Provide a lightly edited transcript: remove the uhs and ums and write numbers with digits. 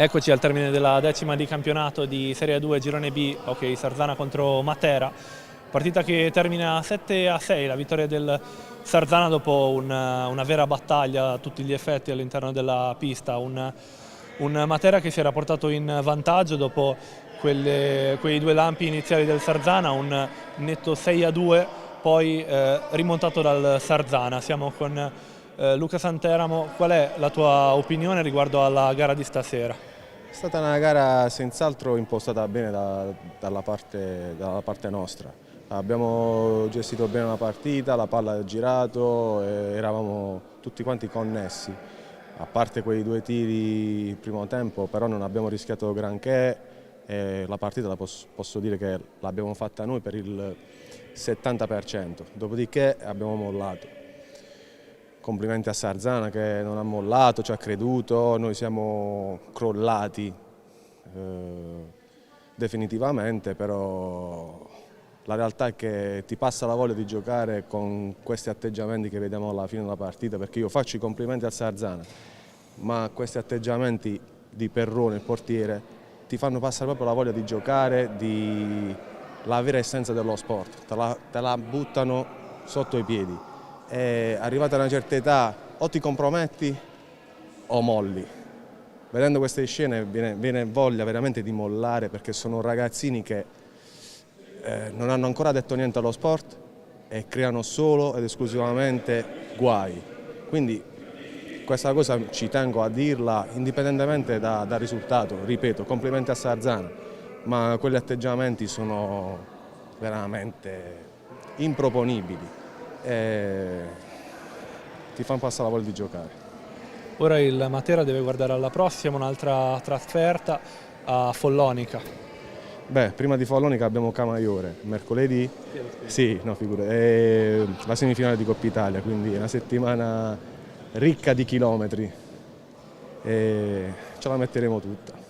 Eccoci al termine della 10ª di campionato di Serie 2 Girone B, ok, Sarzana contro Matera. Partita che termina 7-6, la vittoria del Sarzana dopo una vera battaglia a tutti gli effetti all'interno della pista. Un Matera che si era portato in vantaggio dopo quei due lampi iniziali del Sarzana, un netto 6-2, poi rimontato dal Sarzana. Siamo con Luca Santeramo. Qual è la tua opinione riguardo alla gara di stasera? È stata una gara senz'altro impostata bene dalla parte nostra. Abbiamo gestito bene la partita, la palla ha girato, eravamo tutti quanti connessi. A parte quei due tiri il primo tempo, però non abbiamo rischiato granché e la partita posso dire che l'abbiamo fatta noi per il 70%, dopodiché abbiamo mollato. Complimenti a Sarzana che non ha mollato, ci ha creduto, noi siamo crollati definitivamente, però la realtà è che ti passa la voglia di giocare con questi atteggiamenti che vediamo alla fine della partita, perché io faccio i complimenti a Sarzana, ma questi atteggiamenti di Perrone, il portiere, ti fanno passare proprio la voglia di giocare, la vera essenza dello sport, te la buttano sotto i piedi. E arrivata a una certa età o ti comprometti o molli. Vedendo queste scene viene voglia veramente di mollare, perché sono ragazzini che non hanno ancora detto niente allo sport e creano solo ed esclusivamente guai. Quindi questa cosa ci tengo a dirla indipendentemente dal risultato. Ripeto, complimenti a Sarzana, ma quegli atteggiamenti sono veramente improponibili. Ti fanno passare la voglia di giocare. Ora il Matera deve guardare alla prossima, un'altra trasferta a Follonica. Beh, prima di Follonica abbiamo Camaiore, mercoledì, sì, no, figure, la semifinale di Coppa Italia, quindi è una settimana ricca di chilometri e ce la metteremo tutta.